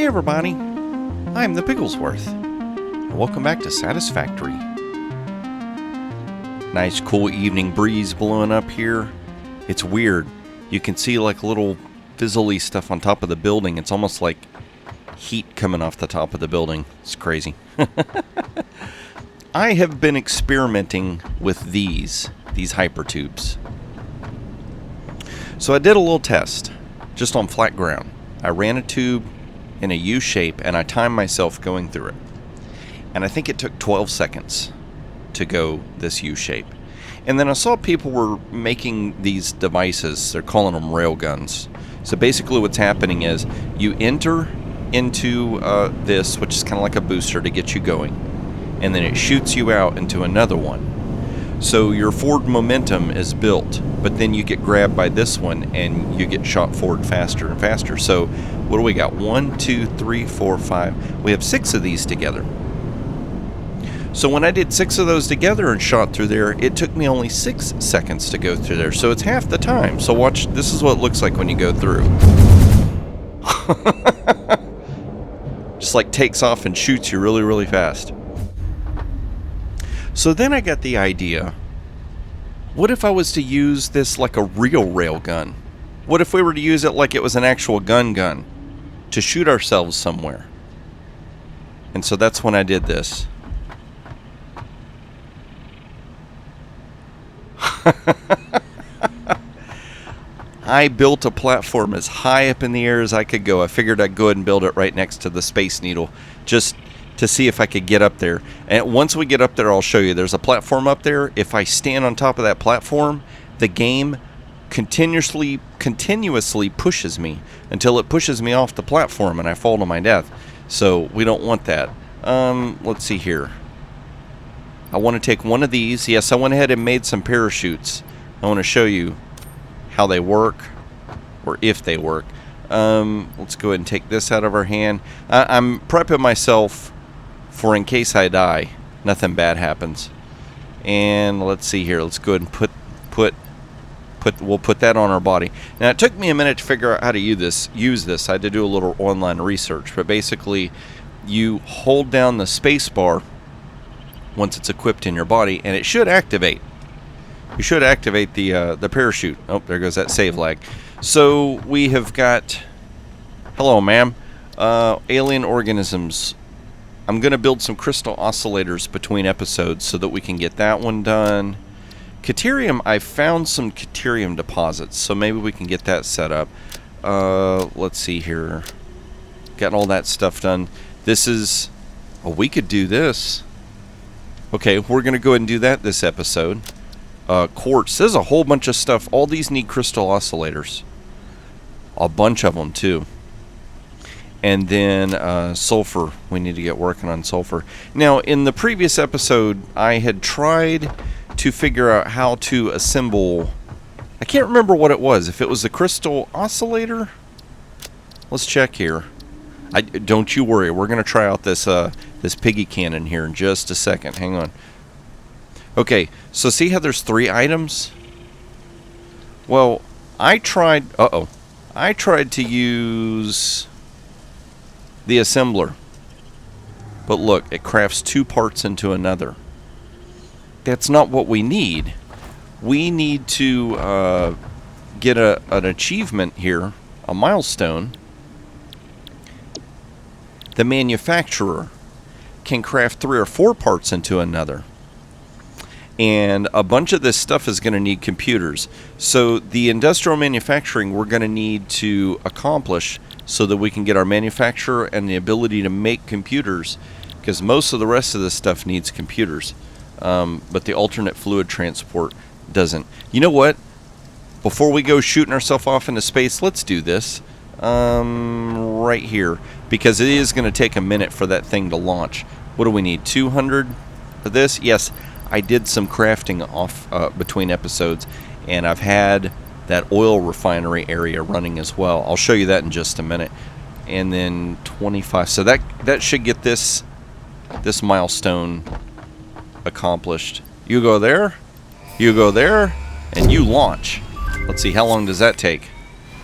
everybody, I'm the Pigglesworth, and welcome back to Satisfactory. Nice cool evening breeze blowing up here. It's weird. You can see like little fizzly stuff on top of the building. It's almost like heat coming off the top of the building. It's crazy. I have been experimenting with these hypertubes. So I did a little test just on flat ground. I ran a tube in a U shape and I timed myself going through it. And I think it took 12 seconds to go this U shape. And then I saw people were making these devices. They're calling them railguns. So basically what's happening is you enter into this, which is kind of like a booster to get you going. And then it shoots you out into another one. So your forward momentum is built, but then you get grabbed by this one and you get shot forward faster and faster. So what do we got? 1, 2, 3, 4, 5. We have 6 of these together. So when I did 6 of those together and shot through there, it took me only 6 seconds to go through there. So it's half the time. So watch, this is what it looks like when you go through. Just like takes off and shoots you really, really fast. So then I got the idea, what if I was to use this like a real rail gun? What if we were to use it like it was an actual gun to shoot ourselves somewhere? And so that's when I did this. I built a platform as high up in the air as I could go. I figured I'd go ahead and build it right next to the Space Needle, just to see if I could get up there. And once we get up there, I'll show you. There's a platform up there. If I stand on top of that platform, the game continuously pushes me until it pushes me off the platform and I fall to my death. So we don't want that. Let's see here. I want to take one of these. Yes, I went ahead and made some parachutes. I want to show you how they work, or if they work. Let's go ahead and take this out of our hand. I'm prepping myself for in case I die, nothing bad happens. And let's see here. Let's go ahead and we'll put that on our body. Now it took me a minute to figure out how to use this. I had to do a little online research, but basically you hold down the space bar once it's equipped in your body and it should activate. You should activate the parachute. Oh, there goes that save lag. So we have got, hello ma'am, alien organisms. I'm going to build some crystal oscillators between episodes so that we can get that one done. Caterium, I found some caterium deposits, so maybe we can get that set up. Let's see here. Got all that stuff done. This is, oh, we could do this. Okay, we're going to go ahead and do that this episode. Quartz, there's a whole bunch of stuff. All these need crystal oscillators. A bunch of them, too. And then sulfur. We need to get working on sulfur. Now, in the previous episode, I had tried to figure out how to assemble... I can't remember what it was. If it was a crystal oscillator? Let's check here. Don't you worry. We're going to try out this piggy cannon here in just a second. Hang on. Okay, so see how there's 3 items? Well, I tried to use the assembler. But look, it crafts 2 parts into another. That's not what we need. We need to get an achievement here, a milestone. The manufacturer can craft 3 or 4 parts into another. And a bunch of this stuff is going to need computers. So the industrial manufacturing we're going to need to accomplish so that we can get our manufacturer and the ability to make computers, because most of the rest of this stuff needs computers. But the alternate fluid transport doesn't. You know what? Before we go shooting ourselves off into space, let's do this right here, because it is going to take a minute for that thing to launch. What do we need? 200 of this? Yes. I did some crafting off between episodes, and I've had that oil refinery area running as well. I'll show you that in just a minute. And then 25. So that should get this milestone accomplished. You go there, and you launch. Let's see, how long does that take?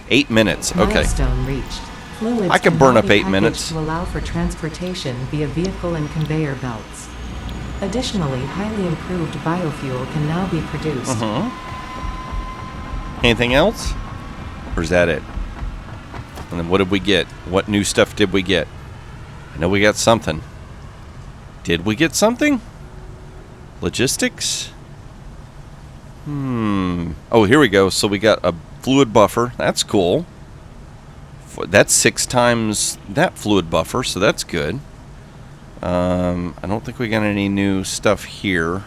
8 minutes. Okay. Milestone reached. Fluids I can burn now up be 8 packaged minutes. to allow for transportation via vehicle and conveyor belts. Additionally, highly improved biofuel can now be produced. Anything else? Or is that it? And then what did we get? What new stuff did we get? I know we got something. Did we get something? Logistics? Oh, here we go. So we got a fluid buffer. That's cool. That's 6 times that fluid buffer, so that's good. I don't think we got any new stuff here.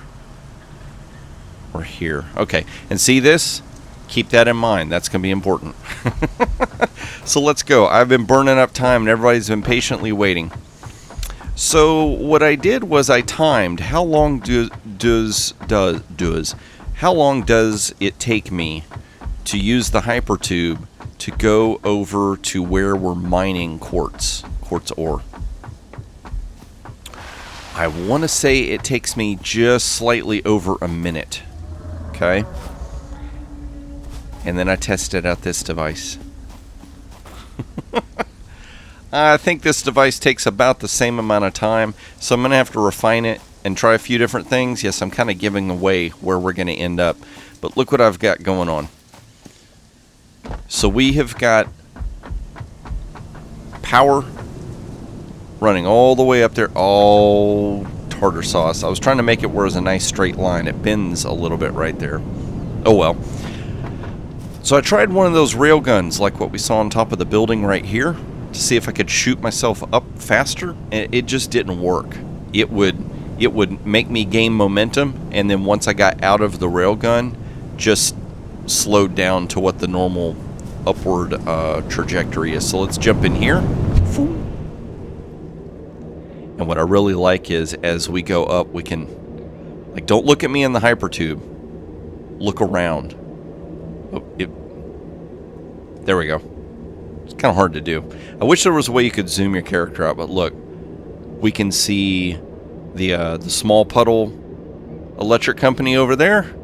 Or here. Okay. And see this? Keep that in mind. That's going to be important. So let's go. I've been burning up time and everybody's been patiently waiting. So what I did was I timed how long how long does it take me to use the hypertube to go over to where we're mining quartz ore. I want to say it takes me just slightly over a minute. Okay? And then I tested out this device. I think this device takes about the same amount of time, so I'm going to have to refine it and try a few different things. Yes, I'm kind of giving away where we're going to end up, but look what I've got going on. So we have got power running all the way up there. Oh, tartar sauce. I was trying to make it where it's a nice straight line. It bends a little bit right there. Oh well. So I tried one of those rail guns like what we saw on top of the building right here to see if I could shoot myself up faster, and it just didn't work. It would make me gain momentum, and then once I got out of the rail gun, just slowed down to what the normal upward trajectory is. So let's jump in here. And what I really like is as we go up, we can, like, don't look at me in the hypertube. Look around. Oh, there we go. It's kind of hard to do. I wish there was a way you could zoom your character out, but look, we can see the small puddle electric company over there.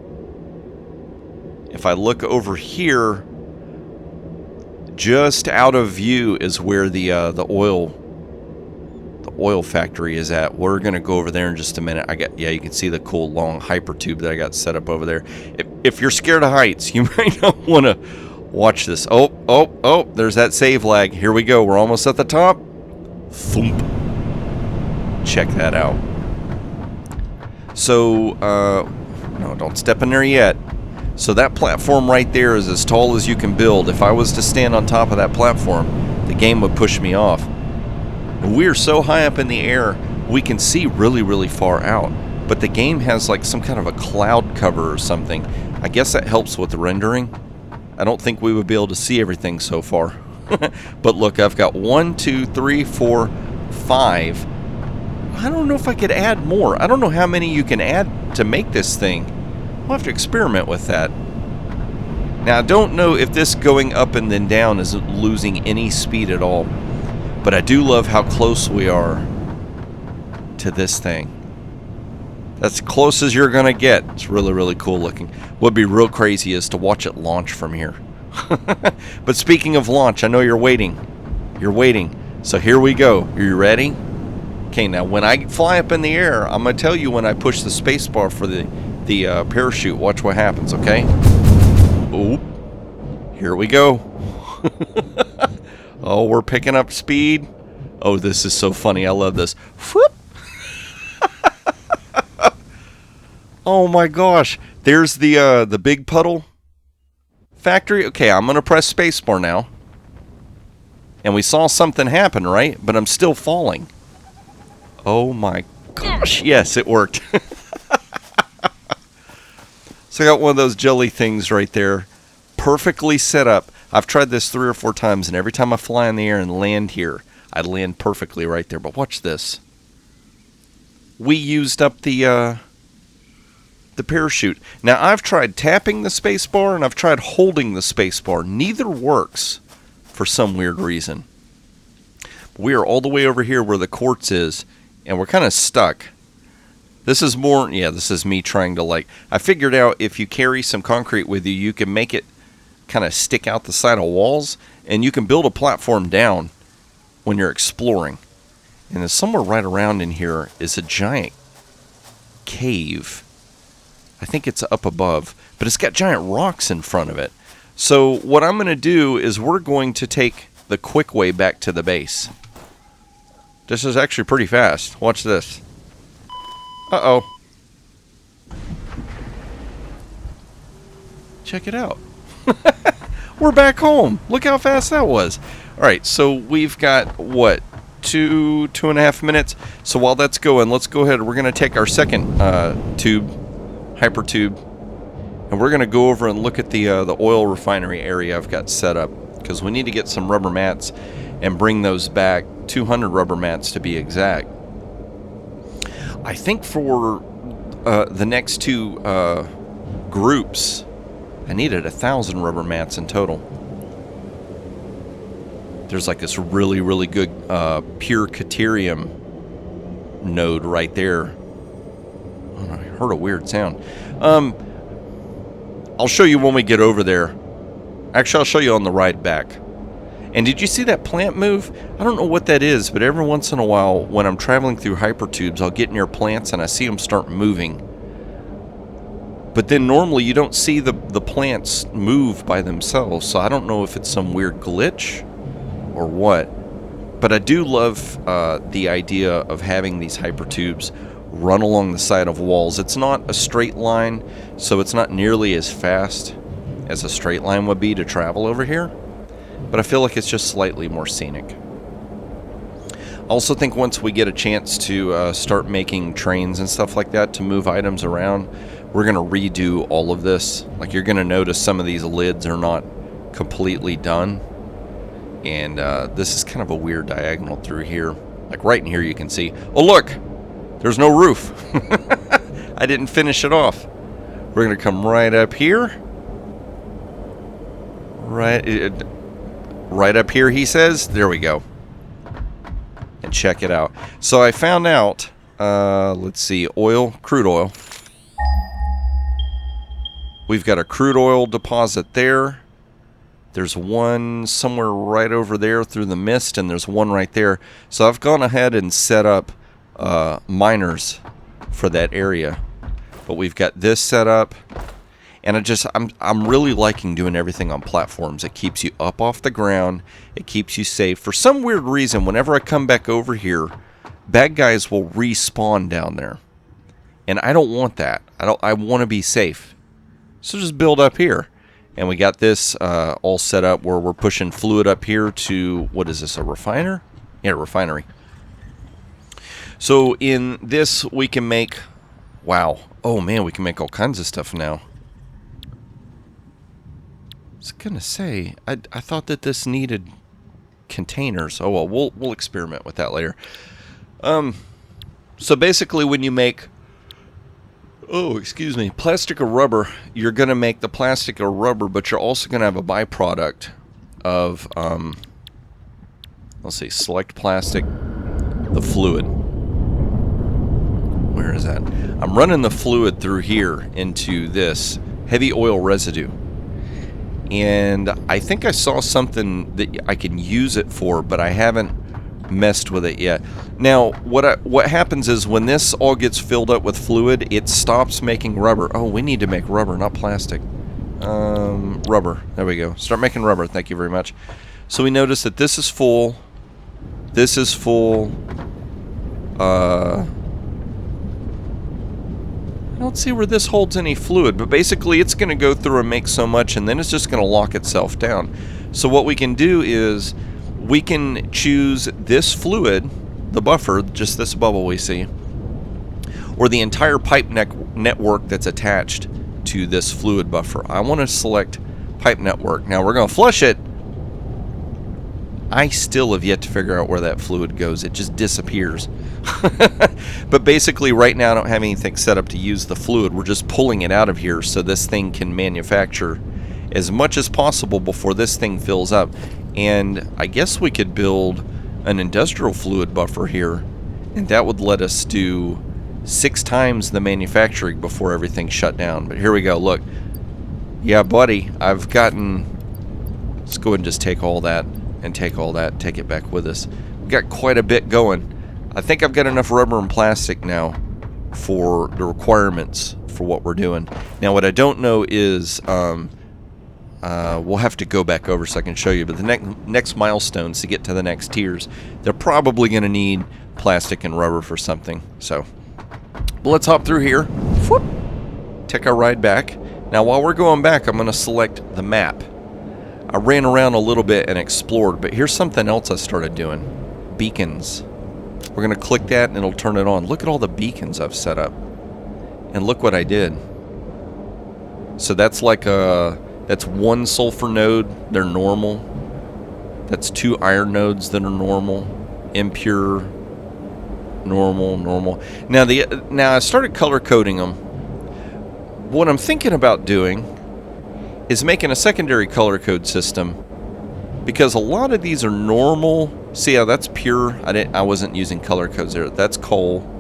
If I look over here, just out of view is where the oil factory is at. We're gonna go over there in just a minute. You can see the cool long hypertube that I got set up over there. If you're scared of heights, you might not want to watch this. Oh, there's that save lag. Here we go. We're almost at the top. Thump. Check that out. So, no, don't step in there yet. So that platform right there is as tall as you can build. If I was to stand on top of that platform, the game would push me off. We're so high up in the air, we can see really, really far out. But the game has like some kind of a cloud cover or something. I guess that helps with the rendering. I don't think we would be able to see everything so far. But look, I've got 1, 2, 3, 4, 5. I don't know if I could add more. I don't know how many you can add to make this thing. We'll have to experiment with that. Now, I don't know if this going up and then down is losing any speed at all. But I do love how close we are to this thing. That's as close as you're going to get. It's really, really cool looking. What'd be real crazy is to watch it launch from here. But speaking of launch, I know you're waiting. You're waiting. So here we go. Are you ready? Okay, now when I fly up in the air, I'm going to tell you when I push the space bar for the parachute. Watch what happens, okay? Oop. Here we go. Oh, we're picking up speed. Oh, this is so funny. I love this. Whoop. Oh my gosh. There's the big puddle factory. Okay, I'm going to press spacebar now. And we saw something happen, right? But I'm still falling. Oh my gosh. Yes, it worked. So I got one of those jelly things right there. Perfectly set up. I've tried this 3 or 4 times, and every time I fly in the air and land here, I land perfectly right there. But watch this. We used up the parachute. Now, I've tried tapping the spacebar, and I've tried holding the spacebar. Neither works for some weird reason. We are all the way over here where the quartz is, and we're kind of stuck. This is more, this is me trying to I figured out if you carry some concrete with you, you can make it kind of stick out the side of walls, and you can build a platform down when you're exploring. And then somewhere right around in here is a giant cave. I think it's up above, but it's got giant rocks in front of it. So what I'm going to do is we're going to take the quick way back to the base. This is actually pretty fast. Watch this. Uh-oh. Check it out. We're back home. Look how fast that was. All right, so we've got, what, two and a half minutes? So while that's going, let's go ahead. We're going to take our second tube, hypertube, and we're going to go over and look at the oil refinery area I've got set up, because we need to get some rubber mats and bring those back, 200 rubber mats to be exact. I think for the next two groups, I needed 1,000 rubber mats in total. There's like this really, really good pure Caterium node right there. Oh, I heard a weird sound. I'll show you when we get over there. Actually, I'll show you on the ride back. And did you see that plant move? I don't know what that is, but every once in a while when I'm traveling through hypertubes, I'll get near plants and I see them start moving. But then normally you don't see the plants move by themselves, so I don't know if it's some weird glitch or what. But I do love the idea of having these hypertubes run along the side of walls. It's not a straight line, so it's not nearly as fast as a straight line would be to travel over here. But I feel like it's just slightly more scenic. I also think once we get a chance to start making trains and stuff like that to move items around, we're going to redo all of this. Like, you're going to notice some of these lids are not completely done. And this is kind of a weird diagonal through here. Like right in here you can see, oh look, there's no roof. I didn't finish it off. We're going to come right up here. Right up here, he says. There we go. And check it out. So I found out, let's see, crude oil. We've got a crude oil deposit there. There's one somewhere right over there through the mist, and there's one right there. So I've gone ahead and set up miners for that area. But we've got this set up. And I'm really liking doing everything on platforms. It keeps you up off the ground. It keeps you safe. For some weird reason, whenever I come back over here, bad guys will respawn down there. And I don't want that. I want to be safe. So just build up here. And we got this all set up where we're pushing fluid up here to, what is this, a refiner? Yeah, refinery. So in this we can make, wow. Oh man, we can make all kinds of stuff now. I was gonna say, I thought that this needed containers. Oh well, we'll experiment with that later. So basically, when you make, plastic or rubber, you're gonna make the plastic or rubber, but you're also gonna have a byproduct of, let's see, select plastic, the fluid. Where is that? I'm running the fluid through here into this heavy oil residue. And I think I saw something that I can use it for, but I haven't messed with it yet. Now, what happens is when this all gets filled up with fluid, it stops making rubber. Oh, we need to make rubber, not plastic. Rubber. There we go. Start making rubber. Thank you very much. So we notice that this is full. This is full. I don't see where this holds any fluid, but basically it's going to go through and make so much, and then it's just going to lock itself down. So what we can do is we can choose this fluid, the buffer, just this bubble we see, or the entire pipe network that's attached to this fluid buffer. I want to select pipe network. Now we're going to flush it. I still have yet to figure out where that fluid goes. It just disappears. But basically right now I don't have anything set up to use the fluid. We're just pulling it out of here so this thing can manufacture as much as possible before this thing fills up. And I guess we could build an industrial fluid buffer here, and that would let us do 6 times the manufacturing before everything shut down. But here we go. Look. Yeah, buddy, I've gotten... Let's go ahead and just take all that and take all that, take it back with us. got quite a bit going. I think I've got enough rubber and plastic now for the requirements for what we're doing. Now, what I don't know is we'll have to go back over so I can show you, but the next milestones to get to the next tiers, they're probably going to need plastic and rubber for something. So, but let's hop through here. Whoop. Take our ride back. Now, while we're going back, I'm going to select the map. I ran around a little bit and explored, but here's something else I started doing. Beacons. We're going to click that and it'll turn it on. Look at all the beacons I've set up. And look what I did. So that's like that's one sulfur node, they're normal. That's 2 iron nodes that are normal. Impure, normal. Now I started color coding them. What I'm thinking about doing is making a secondary color code system, because a lot of these are normal. See how that's pure? I wasn't using color codes there. That's coal.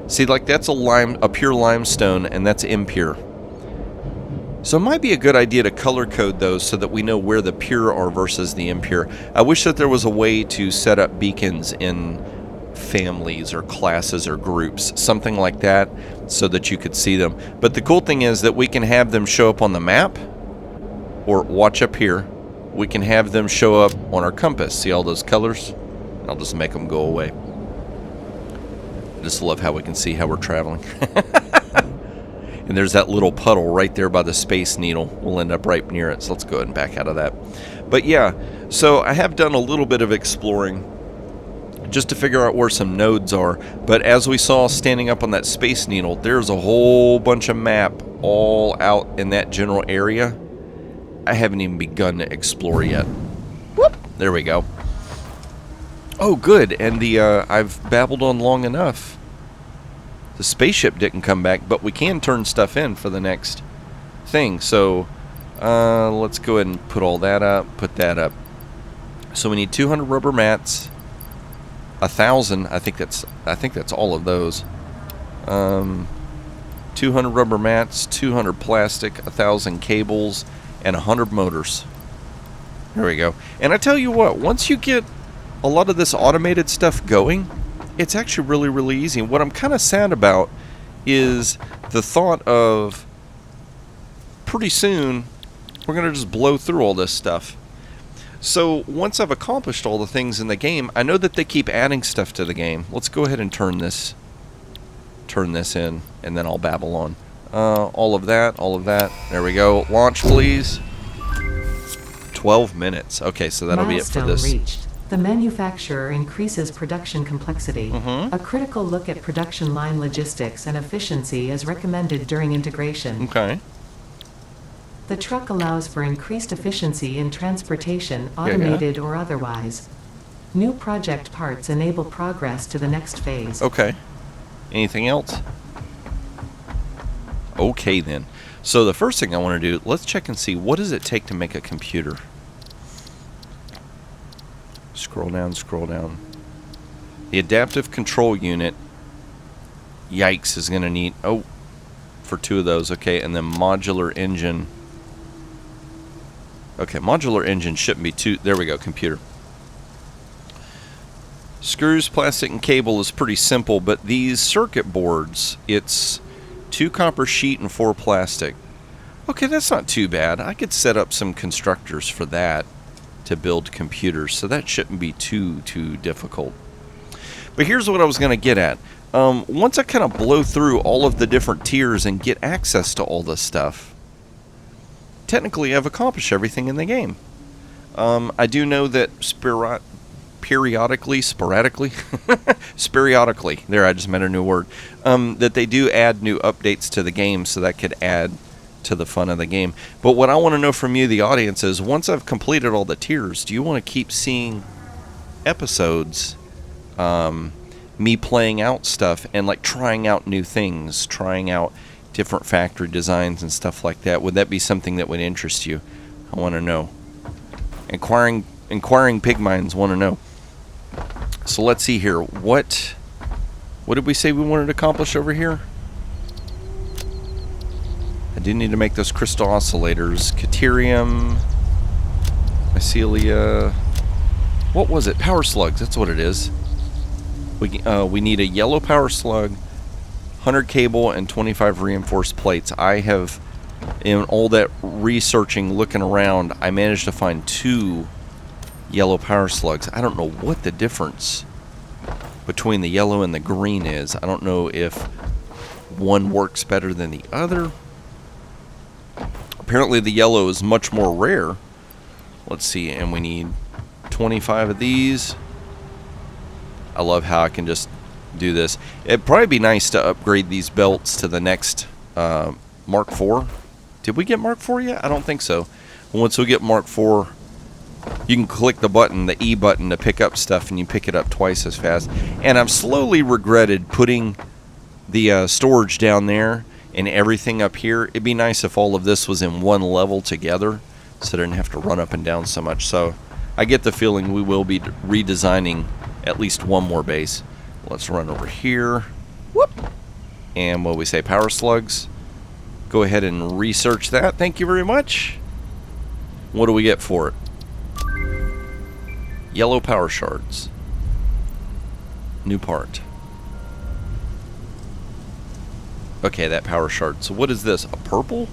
See, like that's a pure limestone, and that's impure. So it might be a good idea to color code those so that we know where the pure are versus the impure. I wish that there was a way to set up beacons in families or classes or groups, something like that, so that you could see them. But the cool thing is that we can have them show up on the map, or watch up here. We can have them show up on our compass. See all those colors? I'll just make them go away. I just love how we can see how we're traveling. And there's that little puddle right there by the Space Needle. We'll end up right near it, so let's go ahead and back out of that. But yeah, so I have done a little bit of exploring just to figure out where some nodes are. But as we saw standing up on that Space Needle, there's a whole bunch of map all out in that general area. I haven't even begun to explore yet. Whoop! There we go. Oh, good. And I've babbled on long enough. The spaceship didn't come back, but we can turn stuff in for the next thing. So let's go ahead and put all that up, put that up. So we need 200 rubber mats, 1,000. I think that's all of those. 200 rubber mats, 200 plastic, 1,000 cables, and 100 motors. There we go. And I tell you what, once you get a lot of this automated stuff going, it's actually really, really easy. And what I'm kind of sad about is the thought of pretty soon we're going to just blow through all this stuff. So once I've accomplished all the things in the game, I know that they keep adding stuff to the game. Let's go ahead and turn this in, and then I'll babble on. All of that. There we go. Launch, please. 12 minutes. Okay, so that'll be it for this. Milestone reached. The manufacturer increases production complexity. A critical look at production line logistics and efficiency is recommended during integration. Okay. The truck allows for increased efficiency in transportation, automated or otherwise. New project parts enable progress to the next phase. Okay. Anything else? Okay then. So the first thing I want to do, let's check and see, what does it take to make a computer? Scroll down. The adaptive control unit, yikes, is going to need, for 2 of those, okay, and then modular engine. Okay, modular engine shouldn't be 2, there we go, computer. Screws, plastic, and cable is pretty simple, but these circuit boards, it's 2 copper sheet and 4 plastic. Okay, that's not too bad. I could set up some constructors for that to build computers, so that shouldn't be too difficult. But here's what I was going to get at. Once I kind of blow through all of the different tiers and get access to all this stuff, technically I've accomplished everything in the game. I do know that sporadically, there, I just made a new word, that they do add new updates to the game, so that could add to the fun of the game. But what I want to know from you, the audience, is once I've completed all the tiers, do you want to keep seeing episodes, me playing out stuff and like trying out new things, trying out different factory designs and stuff like that? Would that be something that would interest you? I want to know. Inquiring pig minds want to know. So let's see here. What did we say we wanted to accomplish over here? I do need to make those crystal oscillators. Caterium, mycelia, What was it? Power slugs. That's what it is. We need a yellow power slug, 100 cable, and 25 reinforced plates. I have, in all that researching, looking around, I managed to find 2 yellow power slugs. I don't know what the difference between the yellow and the green is. I don't know if one works better than the other. Apparently the yellow is much more rare. Let's see, and we need 25 of these. I love how I can just do this. It'd probably be nice to upgrade these belts to the next Mark IV. Did we get Mark IV yet? I don't think so. Once we get Mark IV, you can click the button, the E button, to pick up stuff, and you pick it up twice as fast. And I've slowly regretted putting the storage down there and everything up here. It'd be nice if all of this was in one level together, so I didn't have to run up and down so much. So I get the feeling we will be redesigning at least one more base. Let's run over here. Whoop! And what we say, power slugs. Go ahead and research that. Thank you very much. What do we get for it? Yellow power shards. New part. Okay, that power shard. So what is this? A purple?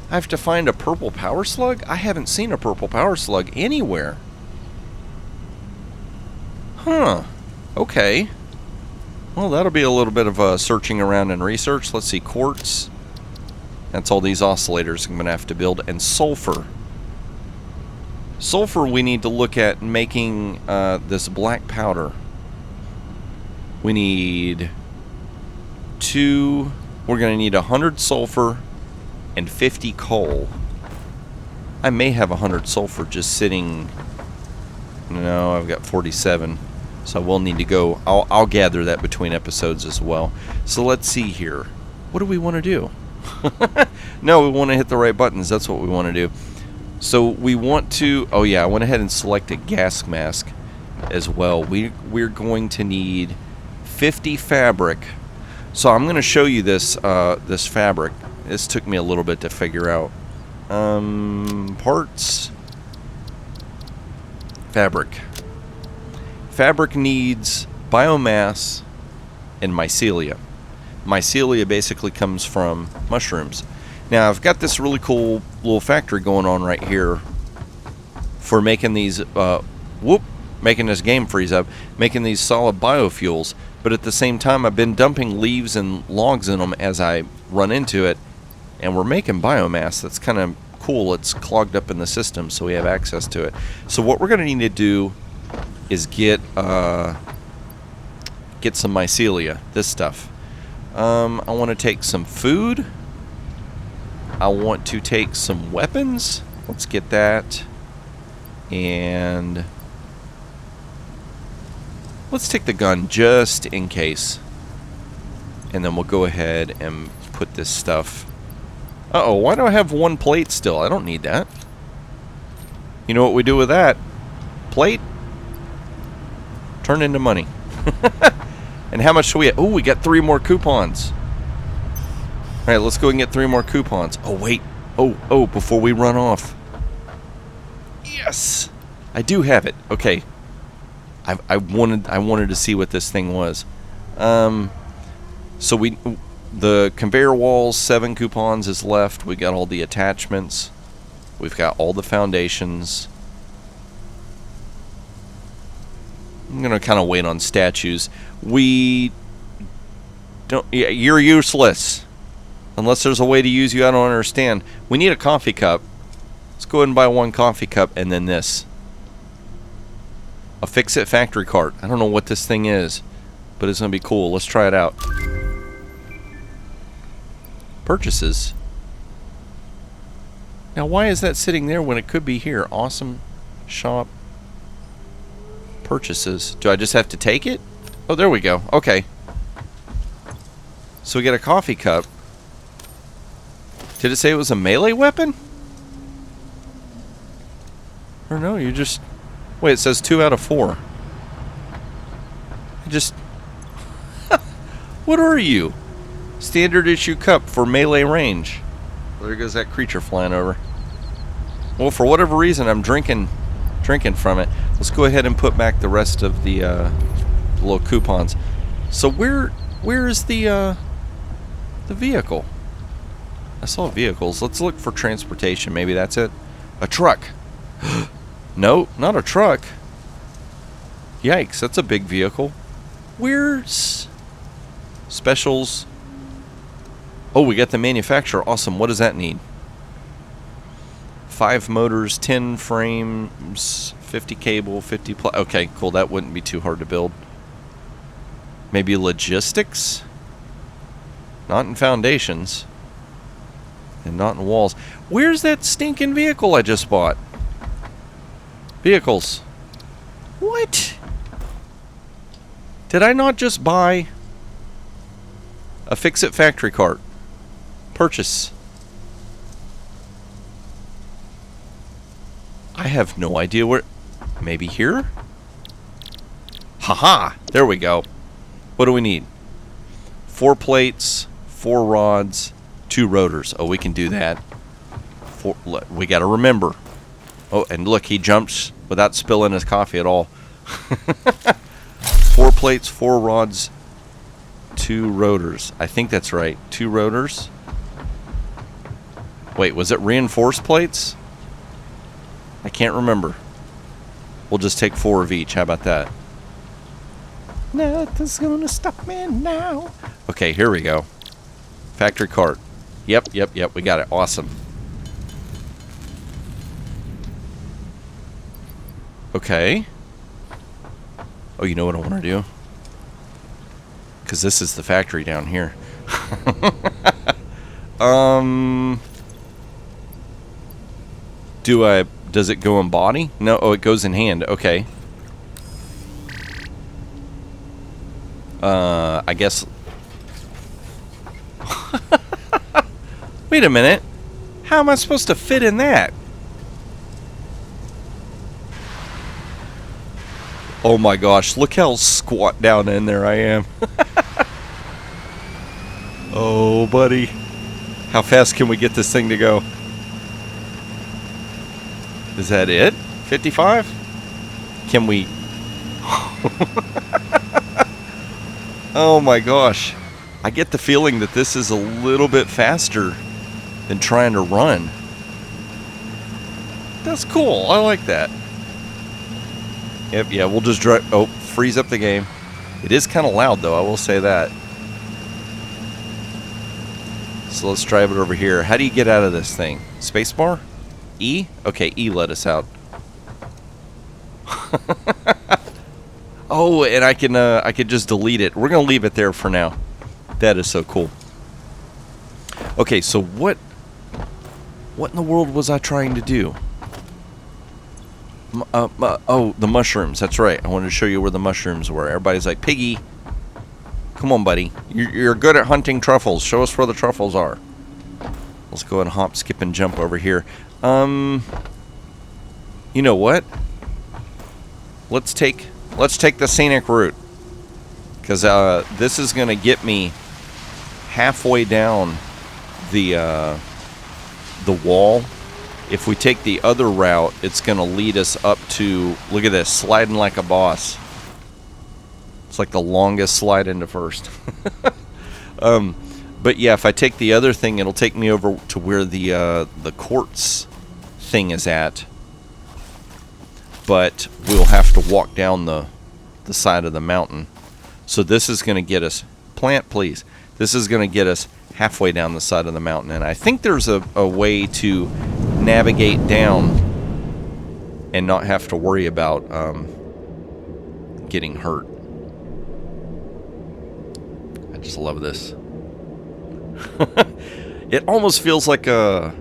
I have to find a purple power slug? I haven't seen a purple power slug anywhere. Huh. Okay. Well, that'll be a little bit of searching around and research. Let's see. Quartz. That's all these oscillators I'm going to have to build. And sulfur. Sulfur we need to look at making this black powder. We need 2. We're going to need 100 sulfur and 50 coal. I may have 100 sulfur just sitting. No, I've got 47. So we'll need to go. I'll gather that between episodes as well. So let's see here. What do we want to do? No, we want to hit the right buttons. That's what we want to do. So we want to. Oh yeah, I went ahead and selected gas mask as well. We're going to need 50 fabric. So I'm going to show you this this fabric. This took me a little bit to figure out. Parts. Fabric. Fabric needs biomass and mycelia. Mycelia basically comes from mushrooms. Now I've got this really cool little factory going on right here for making these making this game freeze up, making these solid biofuels. But at the same time, I've been dumping leaves and logs in them as I run into it, and we're making biomass. That's kind of cool. It's clogged up in the system, so we have access to it. So what we're going to need to do is get some mycelia, this stuff. I want to take some food. I want to take some weapons. Let's get that. And let's take the gun just in case. And then we'll go ahead and put this stuff. Uh-oh, why do I have 1 plate still? I don't need that. You know what we do with that? Plate? Turn into money. And how much do we have? Oh, we got 3 more coupons. Alright, let's go and get 3 more coupons. Oh, wait. Oh, before we run off. Yes! I do have it. Okay. I wanted to see what this thing was. So the conveyor walls, 7 coupons is left. We got all the attachments. We've got all the foundations. I'm gonna kind of wait on statues. We don't. Yeah, you're useless unless there's a way to use you. I don't understand. We need a coffee cup. Let's go ahead and buy 1 coffee cup and then this. A fix-it factory cart. I don't know what this thing is, but it's gonna be cool. Let's try it out. Purchases. Now, why is that sitting there when it could be here? Awesome shop. Purchases. Do I just have to take it? Oh, there we go. Okay. So we get a coffee cup. Did it say it was a melee weapon? Or no, you just... Wait, it says 2 out of 4. I just... What are you? Standard issue cup for melee range. There goes that creature flying over. Well, for whatever reason, I'm drinking drinking from it. Let's go ahead and put back the rest of the little coupons. So where is the vehicle? I saw vehicles. Let's look for transportation. Maybe that's it. A truck. No, not a truck. Yikes, that's a big vehicle. Where's specials? Oh, we got the manufacturer. Awesome. What does that need? 5 motors, 10 frames, 50 cable, 50 ply. Okay, cool. That wouldn't be too hard to build. Maybe logistics? Not in foundations. And not in walls. Where's that stinking vehicle I just bought? Vehicles. What? Did I not just buy a Fix-It factory cart? Purchase. I have no idea where... Maybe here? Haha! There we go. What do we need? 4 plates, 4 rods, 2 rotors. Oh, we can do that. We gotta remember. Oh, and look, he jumps without spilling his coffee at all. 4 plates, 4 rods, 2 rotors. I think that's right. 2 rotors. Wait, was it reinforced plates? I can't remember. We'll just take 4 of each. How about that? Nothing's gonna stop me now. Okay, here we go. Factory cart. Yep. We got it. Awesome. Okay. Oh, you know what I want to do? Because this is the factory down here. Does it go in body? No. Oh, it goes in hand. Okay. I guess... Wait a minute. How am I supposed to fit in that? Oh my gosh, look how squat down in there I am. Oh, buddy. How fast can we get this thing to go? Is that it? 55? Can we... Oh my gosh. I get the feeling that this is a little bit faster than trying to run. That's cool. I like that. Yep, yeah, we'll just drive... Oh, freeze up the game. It is kind of loud, though, I will say that. So let's drive it over here. How do you get out of this thing? Spacebar? E? Okay, E let us out. Oh, and I can just delete it. We're going to leave it there for now. That is so cool. Okay, so what in the world was I trying to do? Oh, the mushrooms. That's right. I wanted to show you where the mushrooms were. Everybody's like, Piggy, come on, buddy. You're good at hunting truffles. Show us where the truffles are. Let's go and hop, skip, and jump over here. You know what? Let's take the scenic route, because this is going to get me halfway down the wall. If we take the other route, it's going to lead us up to, look at this, sliding like a boss. It's like the longest slide into first. But yeah, if I take the other thing, it'll take me over to where the quartz thing is at. But we'll have to walk down the side of the mountain. So this is going to get us, plant please, this is going to get us halfway down the side of the mountain. And I think there's a way to navigate down and not have to worry about getting hurt. I just love this. It almost feels like a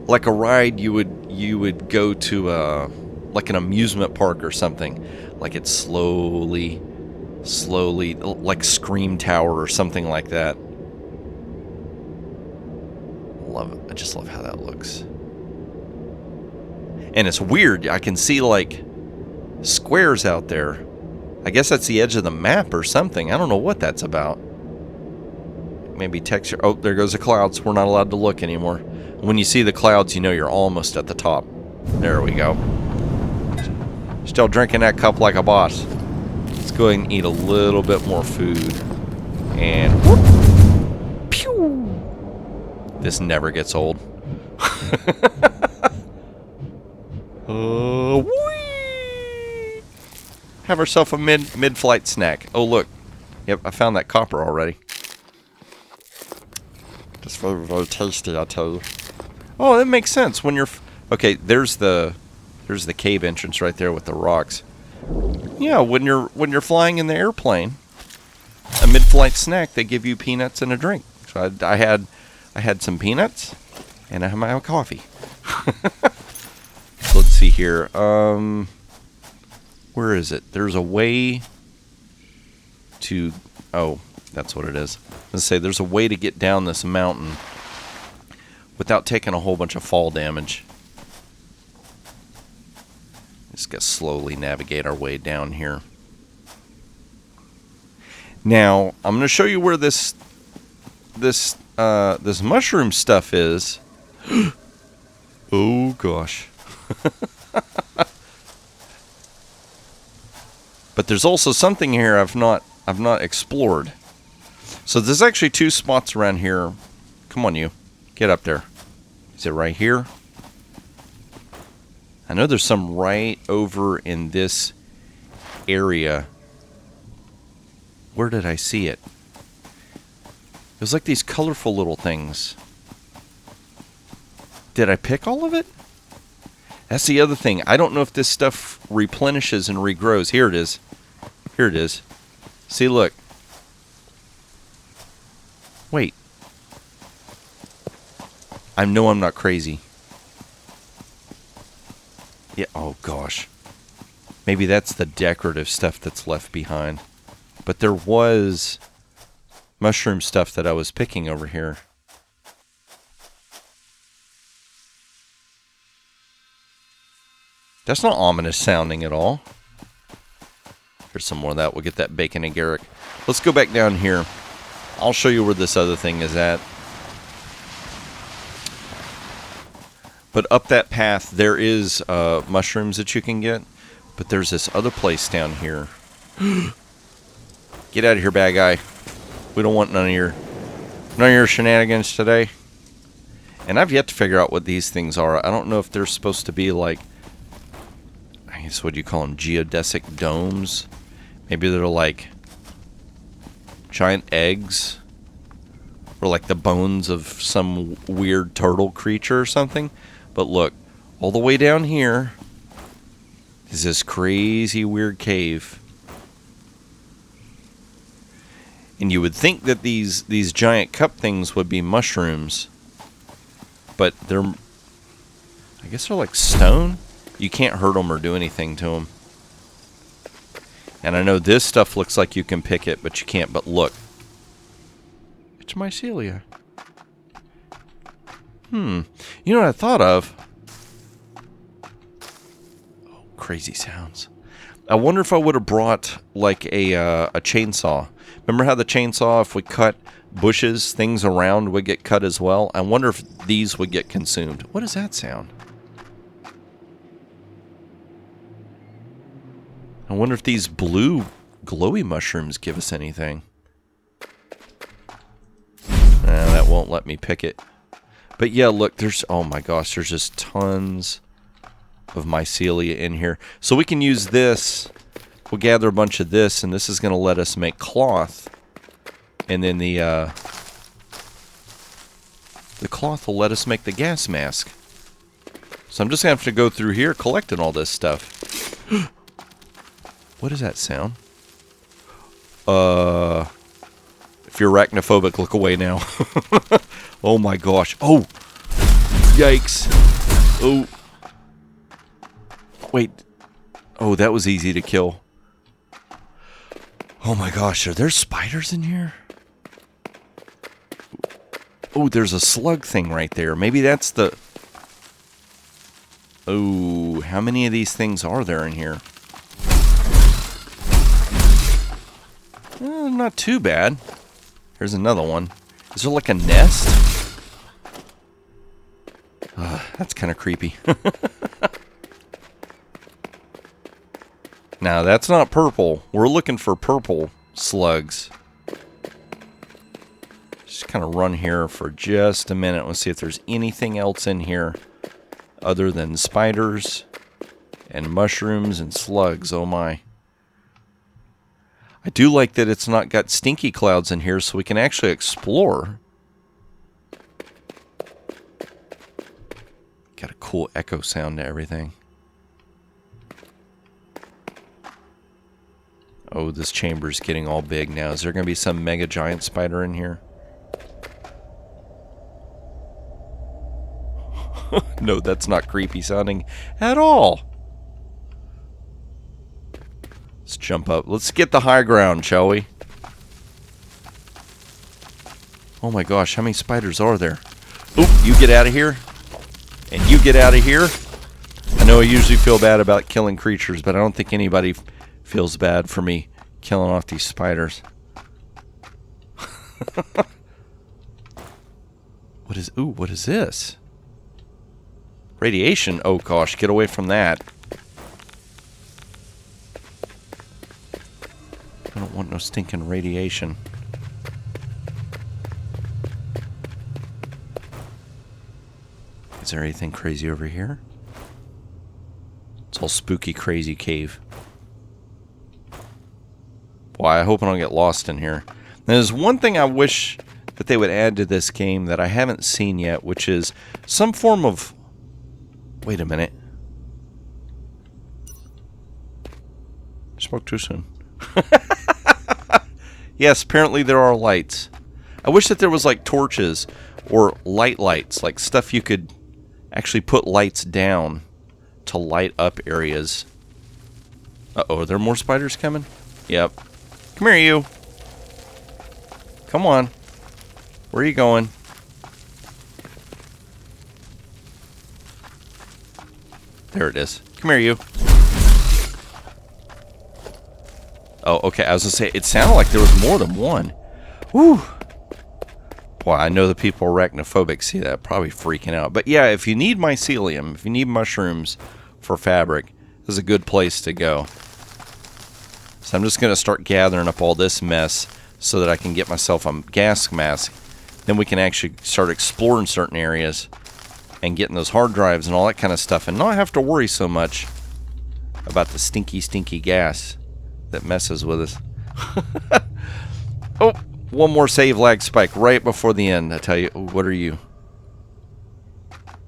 ride you would go to like an amusement park or something. Like it's slowly, like Scream Tower or something like that. Love it. I just love how that looks. And it's weird. I can see like squares out there. I guess that's the edge of the map or something. I don't know what that's about. Maybe texture. Oh, there goes the clouds. We're not allowed to look anymore. When you see the clouds, you know you're almost at the top. There we go. Still drinking that cup like a boss. Let's go ahead and eat a little bit more food. And whoop, pew! This never gets old. Whee! Have ourselves a mid-flight snack. Oh, look. Yep, I found that copper already. Just very, very tasty, I tell you. Oh, that makes sense. When you're... Okay, there's the cave entrance right there with the rocks. Yeah, when you're flying in the airplane, a mid-flight snack, they give you peanuts and a drink. So I had some peanuts, and I had my coffee. So let's see here. Where is it? There's a way to... Oh, that's what it is. Let's say there's a way to get down this mountain without taking a whole bunch of fall damage. Just gotta slowly navigate our way down here. Now, I'm gonna show you where this mushroom stuff is. Oh gosh. But there's also something here I've not explored. So there's actually two spots around here. Come on, you. Get up there. Is it right here? I know there's some right over in this area. Where did I see it? It was like these colorful little things. Did I pick all of it? That's the other thing. I don't know if this stuff replenishes and regrows. Here it is. Here it is. See, look. Wait. I know I'm not crazy. Yeah, oh gosh. Maybe that's the decorative stuff that's left behind. But there was mushroom stuff that I was picking over here. That's not ominous sounding at all. Here's some more of that. We'll get that bacon and Garrick. Let's go back down here. I'll show you where this other thing is at. But up that path, there is mushrooms that you can get. But there's this other place down here. Get out of here, bad guy. We don't want none of your shenanigans today. And I've yet to figure out what these things are. I don't know if they're supposed to be like, I guess what do you call them, geodesic domes? Maybe they're like giant eggs. Or like the bones of some weird turtle creature or something. But look, all the way down here is this crazy weird cave. And you would think that these giant cup things would be mushrooms. But they're... I guess they're like stone. You can't hurt them or do anything to them. And I know this stuff looks like you can pick it, but you can't. But look. It's mycelia. You know what I thought of? Oh, crazy sounds. I wonder if I would have brought like a chainsaw. Remember how the chainsaw, if we cut bushes, things around would get cut as well? I wonder if these would get consumed. What does that sound? I wonder if these blue glowy mushrooms give us anything. That won't let me pick it. But yeah, look, there's, oh my gosh, there's just tons of mycelia in here. So we can use this. We'll gather a bunch of this, and this is going to let us make cloth. And then the cloth will let us make the gas mask. So I'm just going to have to go through here collecting all this stuff. What is that sound? If you're arachnophobic, look away now. Oh my gosh. Oh! Yikes. Oh. Wait. Oh, that was easy to kill. Oh my gosh, are there spiders in here? Oh, there's a slug thing right there. Maybe that's the... Oh, how many of these things are there in here? Not too bad. Here's another one. Is there like a nest? That's kind of creepy. Now, that's not purple. We're looking for purple slugs. Just kind of run here for just a minute. Let's see if there's anything else in here other than spiders and mushrooms and slugs. Oh my. I do like that it's not got stinky clouds in here, so we can actually explore. Got a cool echo sound to everything. Oh, this chamber's getting all big now. Is there going to be some mega giant spider in here? No, that's not creepy sounding at all. Let's jump up. Let's get the high ground, shall we? Oh my gosh, how many spiders are there? Oop, you get out of here. And you get out of here. I know I usually feel bad about killing creatures, but I don't think anybody feels bad for me killing off these spiders. What is this? Radiation? Oh gosh, get away from that. I don't want no stinking radiation. Is there anything crazy over here? It's all spooky, crazy cave. Boy, I hope I don't get lost in here. There's one thing I wish that they would add to this game that I haven't seen yet, which is some form of... Wait a minute. I spoke too soon. Yes, apparently there are lights. I wish that there was like torches or lights, like stuff you could actually put lights down to light up areas. Uh-oh, are there more spiders coming? Yep. Come here, you. Come on. Where are you going? There it is. Come here, you. Oh, okay. I was going to say, it sounded like there was more than one. Whew. Boy, I know the people arachnophobic see that, probably freaking out. But yeah, if you need mycelium, if you need mushrooms for fabric, this is a good place to go. So I'm just going to start gathering up all this mess so that I can get myself a gas mask. Then we can actually start exploring certain areas and getting those hard drives and all that kind of stuff, and not have to worry so much about the stinky, stinky gas that messes with us. Oh, one more save lag spike right before the end. I tell you, what are you?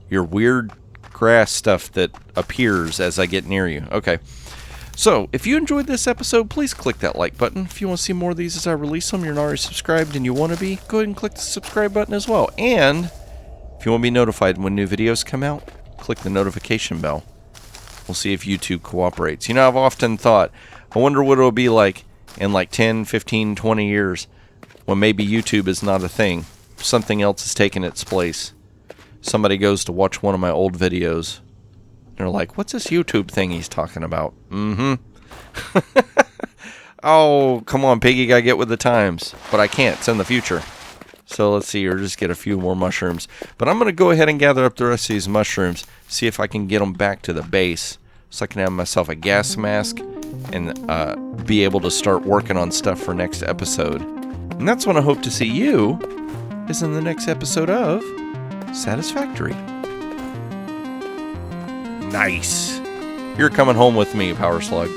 You're weird grass stuff that appears as I get near you. Okay. So, if you enjoyed this episode, please click that like button. If you want to see more of these as I release them, you're not already subscribed and you want to be, go ahead and click the subscribe button as well. And if you want to be notified when new videos come out, click the notification bell. We'll see if YouTube cooperates. You know, I've often thought, I wonder what it'll be like in like 10, 15, 20 years when maybe YouTube is not a thing. Something else is taking its place. Somebody goes to watch one of my old videos. They're like, what's this YouTube thing he's talking about? Mm-hmm. Oh, come on, Piggy, gotta get with the times. But I can't. It's in the future. So let's see here. Just get a few more mushrooms. But I'm going to go ahead and gather up the rest of these mushrooms. See if I can get them back to the base. So I can have myself a gas mask. And be able to start working on stuff for next episode. And that's when I hope to see you. Is in the next episode of Satisfactory. Nice. You're coming home with me, Power Slug.